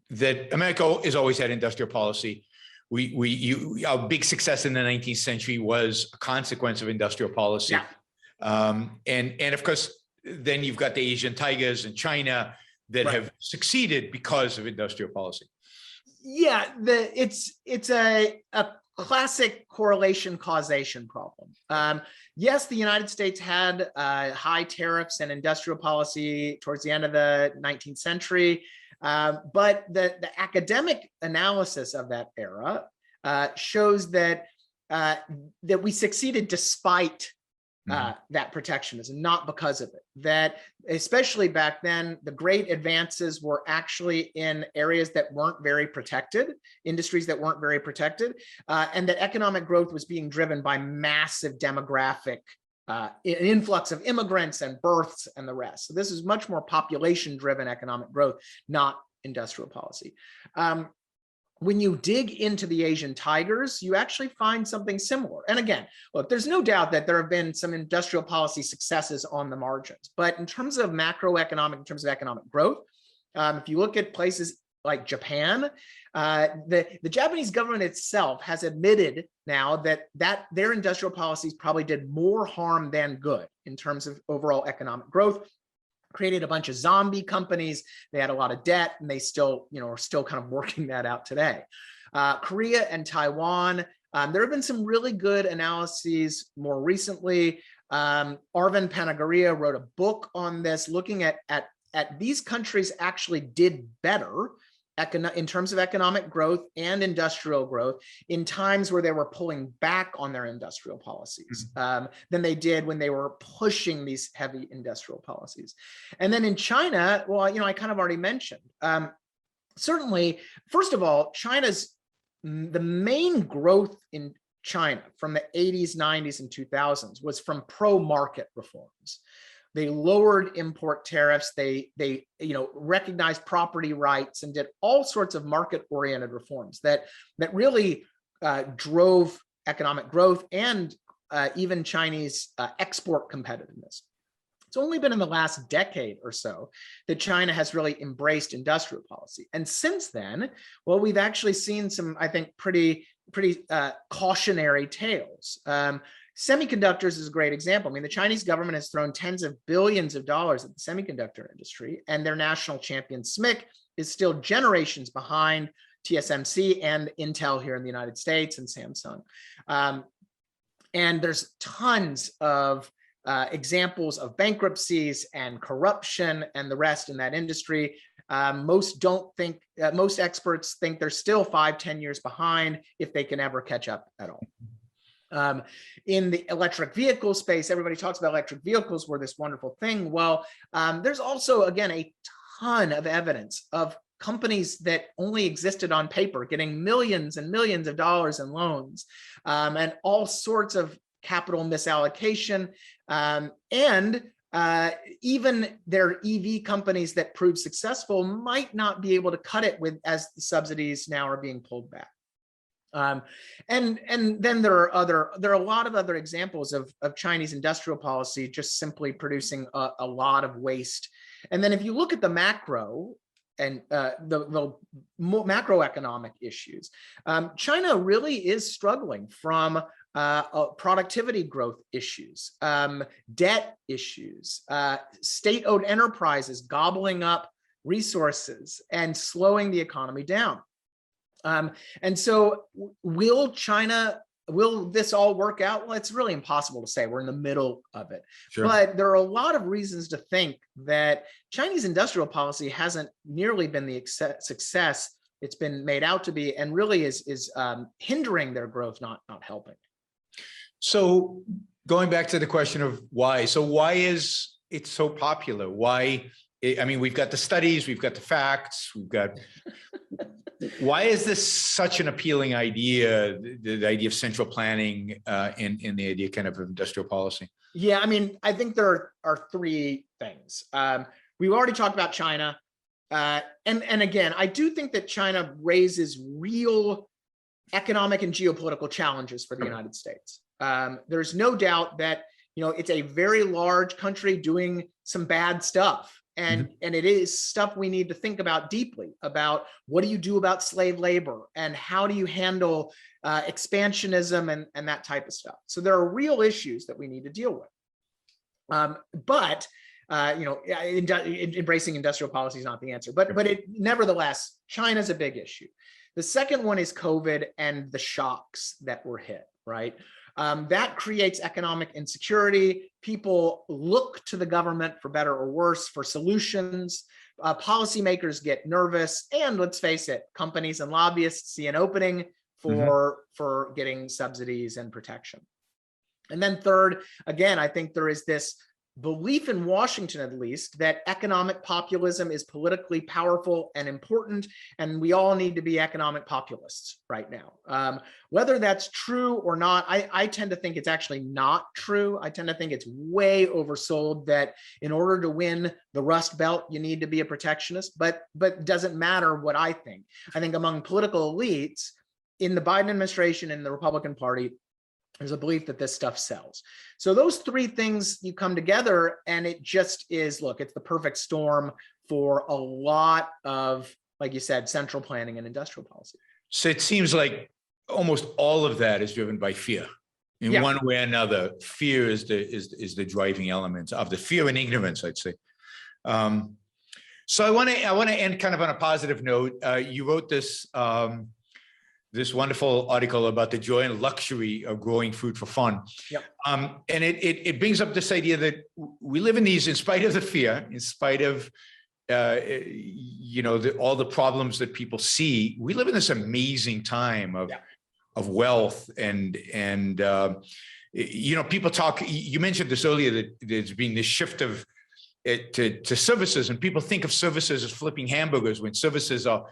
that America has always had industrial policy? Our big success in the 19th century was a consequence of industrial policy. Yeah. And of course, then you've got the Asian tigers and China that have succeeded because of industrial policy. Yeah, it's a classic correlation causation problem. Yes, the United States had high tariffs and industrial policy towards the end of the 19th century, but the academic analysis of that era shows that that we succeeded despite that protectionism, not because of it. That especially back then, the great advances were actually in areas that weren't very protected, industries that weren't very protected, and that economic growth was being driven by massive demographic influx of immigrants and births and the rest. So this is much more population-driven economic growth, not industrial policy. When you dig into the Asian tigers, you actually find something similar. And again, look, there's no doubt that there have been some industrial policy successes on the margins, but in terms of macroeconomic, in terms of economic growth, if you look at places like Japan, the Japanese government itself has admitted now that their industrial policies probably did more harm than good in terms of overall economic growth. Created a bunch of zombie companies. They had a lot of debt, and they still, are still kind of working that out today. Korea and Taiwan, there have been some really good analyses more recently. Arvind Panagarya wrote a book on this, looking at these countries actually did better in terms of economic growth and industrial growth in times where they were pulling back on their industrial policies than they did when they were pushing these heavy industrial policies. And then in China, well, I kind of already mentioned, certainly, first of all, the main growth in China from the 80s, 90s, and 2000s was from pro-market reforms. They lowered import tariffs. They recognized property rights and did all sorts of market-oriented reforms that really drove economic growth and even Chinese export competitiveness. It's only been in the last decade or so that China has really embraced industrial policy. And since then, well, we've actually seen some, I think, pretty cautionary tales. Semiconductors is a great example. I mean, the Chinese government has thrown tens of billions of dollars at the semiconductor industry, and their national champion SMIC is still generations behind TSMC and Intel here in the United States and Samsung. And there's tons of examples of bankruptcies and corruption and the rest in that industry. Most experts think they're still 5-10 years behind if they can ever catch up at all. In the electric vehicle space, everybody talks about electric vehicles were this wonderful thing. Well, there's also, again, a ton of evidence of companies that only existed on paper getting millions and millions of dollars in loans and all sorts of capital misallocation. And even their EV companies that proved successful might not be able to cut it as the subsidies now are being pulled back. And then there are a lot of other examples of Chinese industrial policy just simply producing a lot of waste. And then if you look at the macro and the macroeconomic issues, China really is struggling from productivity growth issues, debt issues, state-owned enterprises gobbling up resources and slowing the economy down. And so will this all work out? Well, it's really impossible to say. We're in the middle of it. Sure. But there are a lot of reasons to think that Chinese industrial policy hasn't nearly been the success it's been made out to be, and really is hindering their growth, not helping. So going back to the question of why, so why is it so popular? Why? I mean, we've got the studies, we've got the facts, we've got. Why is this such an appealing idea, the idea of central planning and the idea kind of industrial policy? Yeah, I mean, I think there are three things. We've already talked about China. And again, I do think that China raises real economic and geopolitical challenges for the United States. There's no doubt that, it's a very large country doing some bad stuff. And it is stuff we need to think about deeply about what do you do about slave labor and how do you handle expansionism and that type of stuff. So there are real issues that we need to deal with. But embracing industrial policy is not the answer. But nevertheless, China's a big issue. The second one is COVID and the shocks that were hit, right? That creates economic insecurity. People look to the government for better or worse for solutions. Policymakers get nervous, and let's face it, companies and lobbyists see an opening for getting subsidies and protection. And then third, again, I think there is this belief in Washington, at least, that economic populism is politically powerful and important, and we all need to be economic populists right now. Whether that's true or not, I tend to think it's actually not true. I tend to think it's way oversold that in order to win the Rust Belt, you need to be a protectionist, but doesn't matter what I think. I think among political elites in the Biden administration and the Republican Party, there's a belief that this stuff sells. So those three things, you come together and it just is, look, it's the perfect storm for a lot of, like you said, central planning and industrial policy. So it seems like almost all of that is driven by fear. In one way or another, fear is the driving element of the fear and ignorance, I'd say. So I want to end kind of on a positive note. You wrote this wonderful article about the joy and luxury of growing food for fun. Yep. And it brings up this idea that we live in these, in spite of the fear, in spite of, all the problems that people see, we live in this amazing time of wealth and people talk, you mentioned this earlier, that there's been this shift to services, and people think of services as flipping hamburgers when services are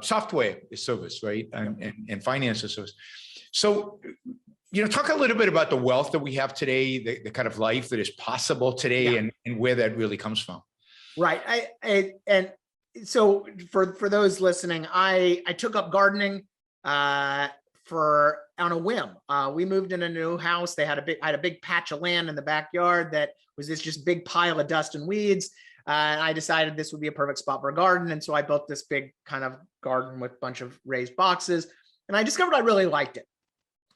software is service, right? And finance is service. So, talk a little bit about the wealth that we have today, the kind of life that is possible today, and where that really comes from. Right. And so for those listening, I took up gardening on a whim. We moved in a new house. I had a big patch of land in the backyard that was this just big pile of dust and weeds. And I decided this would be a perfect spot for a garden. And so I built this big kind of garden with a bunch of raised boxes. And I discovered I really liked it.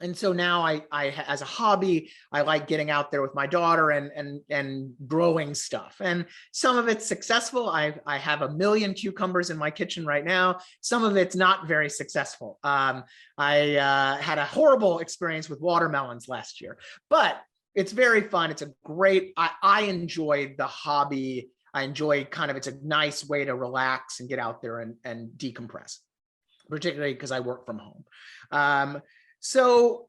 And so now I as a hobby, I like getting out there with my daughter and growing stuff. And some of it's successful. I have 1 million cucumbers in my kitchen right now. Some of it's not very successful. I had a horrible experience with watermelons last year, but it's very fun. It's a great, I enjoy the hobby. I enjoy it's a nice way to relax and get out there and decompress, particularly because I work from home.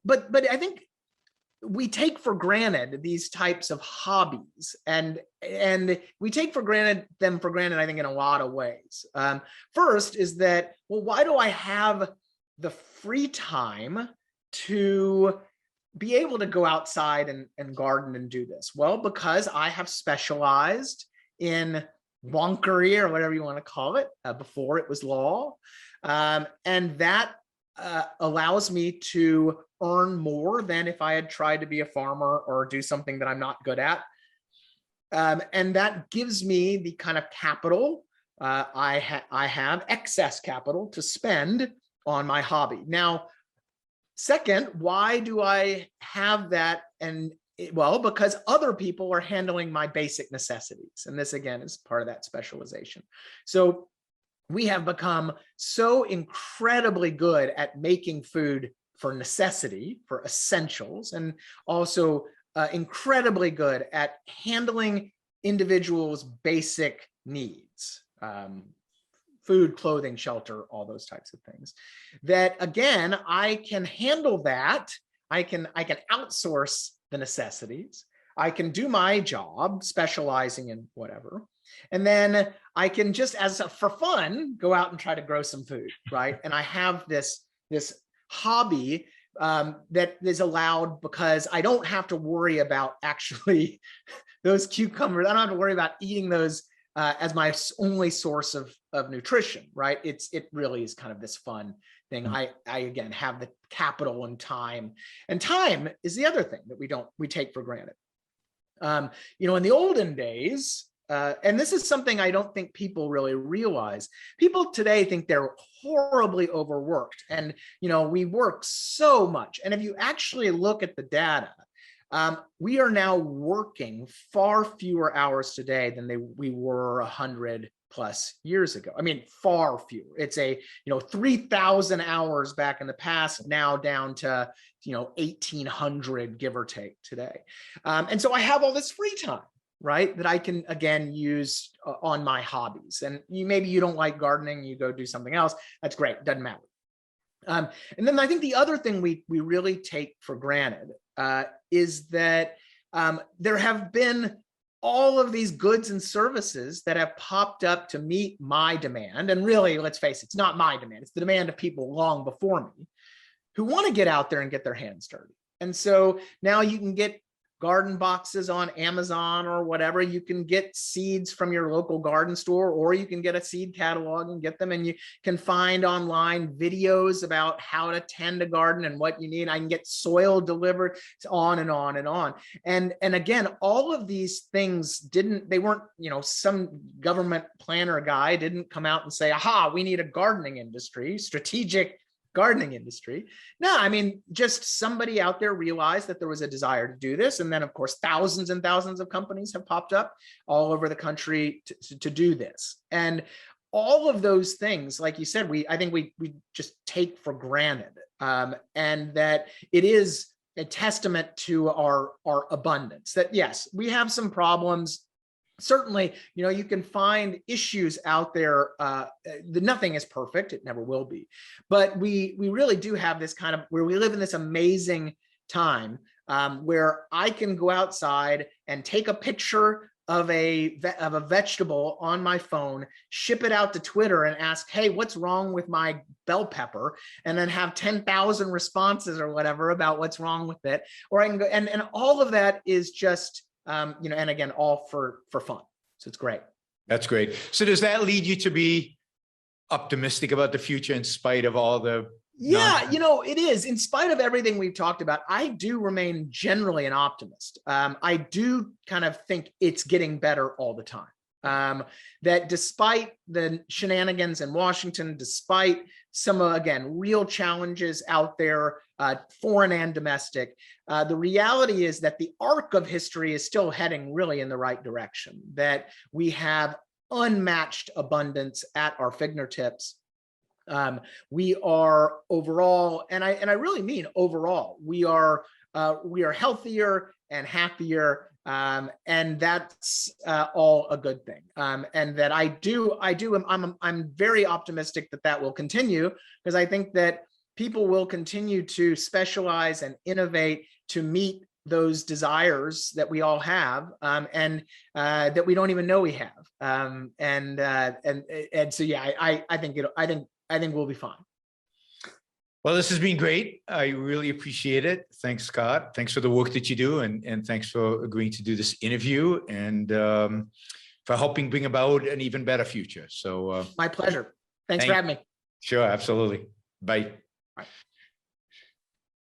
But I think we take for granted these types of hobbies, and we take them for granted, I think, in a lot of ways. First is that, well, why do I have the free time to be able to go outside and garden and do this? Well, because I have specialized in wonkery, or whatever you want to call it, before it was law. And that allows me to earn more than if I had tried to be a farmer or do something that I'm not good at. And that gives me the kind of capital, I have excess capital to spend on my hobby. Now, second, why do I have that? Well, because other people are handling my basic necessities. And this, again, is part of that specialization. So we have become so incredibly good at making food for necessity, for essentials, and also incredibly good at handling individuals' basic needs, food, clothing, shelter, all those types of things, that, again, I can handle that. I can outsource the necessities. I can do my job, specializing in whatever. And then I can just, for fun, go out and try to grow some food, right? And I have this hobby that is allowed because I don't have to worry about actually those cucumbers. I don't have to worry about eating those as my only source of nutrition, right? It really is kind of this fun thing. I again have the capital and time is the other thing that we take for granted. You know, in the olden days, and this is something I don't think people really realize. People today think they're horribly overworked, and you know, we work so much. And if you actually look at the data, we are now working far fewer hours today than we were 100 plus years ago. I mean, far fewer. It's 3,000 hours back in the past, now down to 1,800, give or take, today. And so I have all this free time, right, that I can again use on my hobbies. And maybe you don't like gardening, you go do something else. That's great, doesn't matter. And then I think the other thing we really take for granted is that there have been all of these goods and services that have popped up to meet my demand. And really, let's face it, it's not my demand, it's the demand of people long before me who want to get out there and get their hands dirty. And so now you can get garden boxes on Amazon or whatever. You can get seeds from your local garden store, or you can get a seed catalog and get them, and you can find online videos about how to tend a garden and what you need. I can get soil delivered, on and on and on. And again, all of these things weren't, some government planner guy didn't come out and say, aha, we need a gardening industry, strategic gardening industry. No, I mean, just somebody out there realized that there was a desire to do this. And then of course, thousands and thousands of companies have popped up all over the country to do this. And all of those things, like you said, I think we just take for granted, and that it is a testament to our abundance, that yes, we have some problems. Certainly, you can find issues out there. Nothing is perfect. It never will be. But we really do have this kind of, where we live in this amazing time where I can go outside and take a picture of a vegetable on my phone, ship it out to Twitter and ask, hey, what's wrong with my bell pepper? And then have 10,000 responses or whatever about what's wrong with it. Or I can go, and all of that is just, and again, all for fun. So it's great. That's great. So does that lead you to be optimistic about the future in spite of all the? Yeah, it is. In spite of everything we've talked about, I do remain generally an optimist. I do kind of think it's getting better all the time. That despite the shenanigans in Washington, despite some, again, real challenges out there, foreign and domestic, the reality is that the arc of history is still heading really in the right direction, that we have unmatched abundance at our fingertips. We are overall, and I really mean overall, we are healthier and happier, and that's all a good thing. And that I'm very optimistic that will continue, because I think that people will continue to specialize and innovate to meet those desires that we all have, and that we don't even know we have. And so yeah, I think we'll be fine. Well, this has been great. I really appreciate it. Thanks, Scott. Thanks for the work that you do, and thanks for agreeing to do this interview, and for helping bring about an even better future. So my pleasure. Thanks for having me. Sure, absolutely. Bye. Bye.